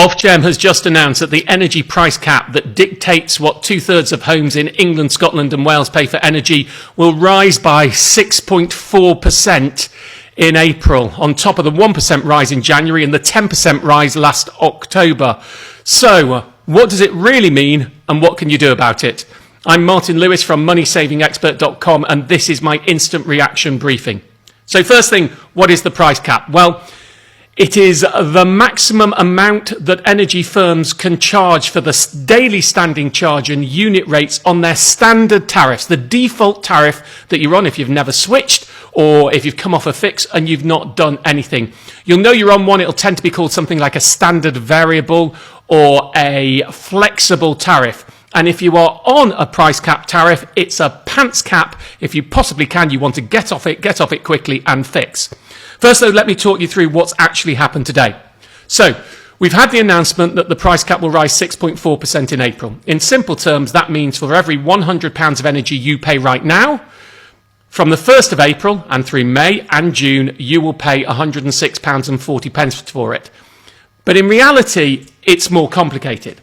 Ofgem has just announced that the energy price cap that dictates what 2/3 of homes in England, Scotland and Wales pay for energy will rise by 6.4% in April, on top of the 1% rise in January and the 10% rise last October. So, what does it really mean and what can you do about it? I'm Martin Lewis from moneysavingexpert.com and this is my instant reaction briefing. So first thing, what is the price cap? Well, it is the maximum amount that energy firms can charge for the daily standing charge and unit rates on their standard tariffs, the default tariff that you're on if you've never switched or if you've come off a fix and you've not done anything. You'll know you're on one, it'll tend to be called something like a standard variable or a flexible tariff. And if you are on a price cap tariff, it's a pants cap. If you possibly can, you want to get off it quickly and fix. First, though, let me talk you through what's actually happened today. So, we've had the announcement that the price cap will rise 6.4% in April. In simple terms, that means for every £100 of energy you pay right now, from the 1st of April and through May and June, you will pay £106.40 for it. But in reality, it's more complicated.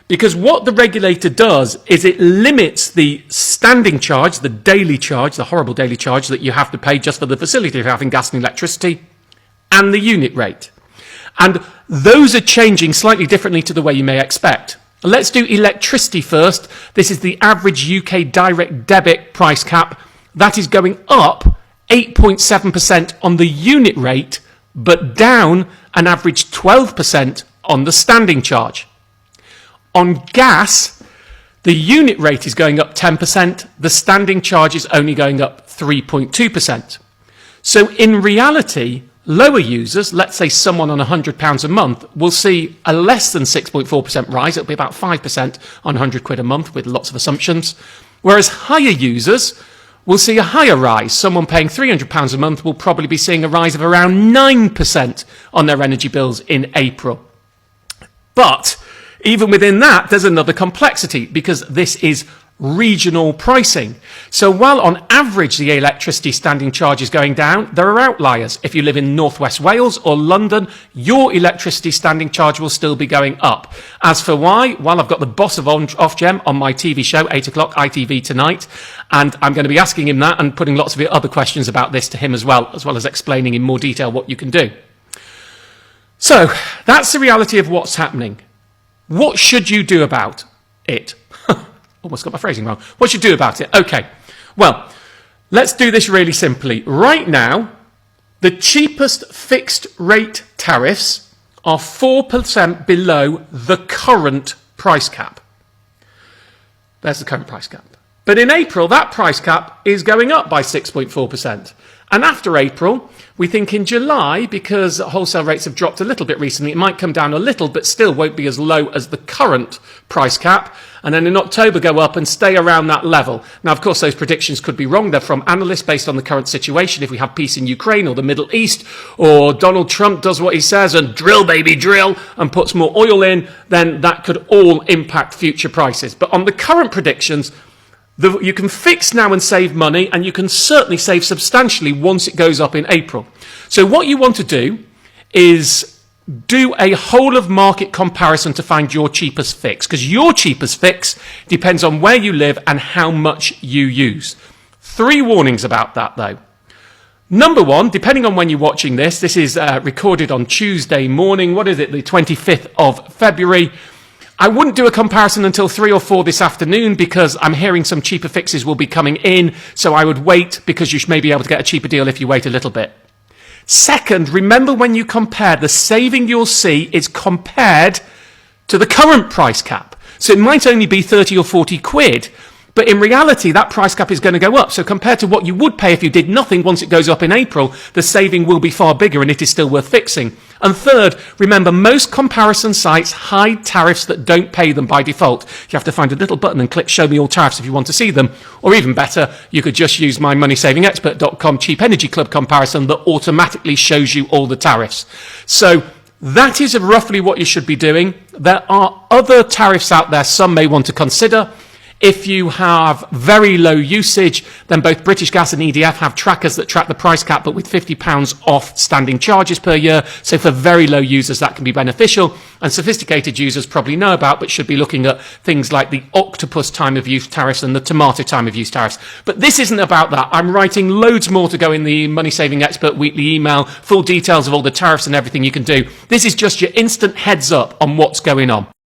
Because what the regulator does is it limits the standing charge, the daily charge, the horrible daily charge that you have to pay just for the facility of having gas and electricity, and the unit rate. And those are changing slightly differently to the way you may expect. Let's do electricity first. This is the average UK direct debit price cap. That is going up 8.7% on the unit rate, but down an average 12% on the standing charge. On gas, the unit rate is going up 10%, the standing charge is only going up 3.2%. So in reality, lower users, let's say someone on £100 a month, will see a less than 6.4% rise. It'll be about 5% on £100 a month with lots of assumptions. Whereas higher users will see a higher rise. Someone paying £300 a month will probably be seeing a rise of around 9% on their energy bills in April. But even within that, there's another complexity because this is regional pricing. So while on average the electricity standing charge is going down, there are outliers. If you live in Northwest Wales or London, your electricity standing charge will still be going up. As for why, well, I've got the boss of Ofgem on my TV show, 8 o'clock ITV tonight, and I'm going to be asking him that and putting lots of other questions about this to him as well as explaining in more detail what you can do. So that's the reality of what's happening. What should you do about it? Almost got my phrasing wrong. What should you do about it? Okay, well, let's do this really simply. Right now, the cheapest fixed rate tariffs are 4% below the current price cap. There's the current price cap. But in April, that price cap is going up by 6.4%. And after April, we think in July, because wholesale rates have dropped a little bit recently, it might come down a little, but still won't be as low as the current price cap. And then in October, go up and stay around that level. Now, of course, those predictions could be wrong. They're from analysts based on the current situation. If we have peace in Ukraine or the Middle East, or Donald Trump does what he says and drill, baby, drill, and puts more oil in, then that could all impact future prices. But on the current predictions, you can fix now and save money, and you can certainly save substantially once it goes up in April. So what you want to do is do a whole of market comparison to find your cheapest fix, because your cheapest fix depends on where you live and how much you use. 3 warnings about that, though. Number one, depending on when you're watching this, this is recorded on Tuesday morning. What is it? The 25th of February. I wouldn't do a comparison until 3 or 4 this afternoon because I'm hearing some cheaper fixes will be coming in. So I would wait because you may be able to get a cheaper deal if you wait a little bit. Second, remember when you compare, the saving you'll see is compared to the current price cap. So it might only be 30 or 40 quid. But in reality, that price cap is going to go up. So compared to what you would pay if you did nothing once it goes up in April, the saving will be far bigger and it is still worth fixing. And third, remember, most comparison sites hide tariffs that don't pay them by default. You have to find a little button and click Show Me All Tariffs if you want to see them. Or even better, you could just use my moneysavingexpert.com Cheap Energy Club comparison that automatically shows you all the tariffs. So that is roughly what you should be doing. There are other tariffs out there some may want to consider. If you have very low usage, then both British Gas and EDF have trackers that track the price cap, but with £50 off standing charges per year. So for very low users, that can be beneficial. And sophisticated users probably know about, but should be looking at things like the octopus time of use tariffs and the tomato time of use tariffs. But this isn't about that. I'm writing loads more to go in the Money Saving Expert weekly email, full details of all the tariffs and everything you can do. This is just your instant heads up on what's going on.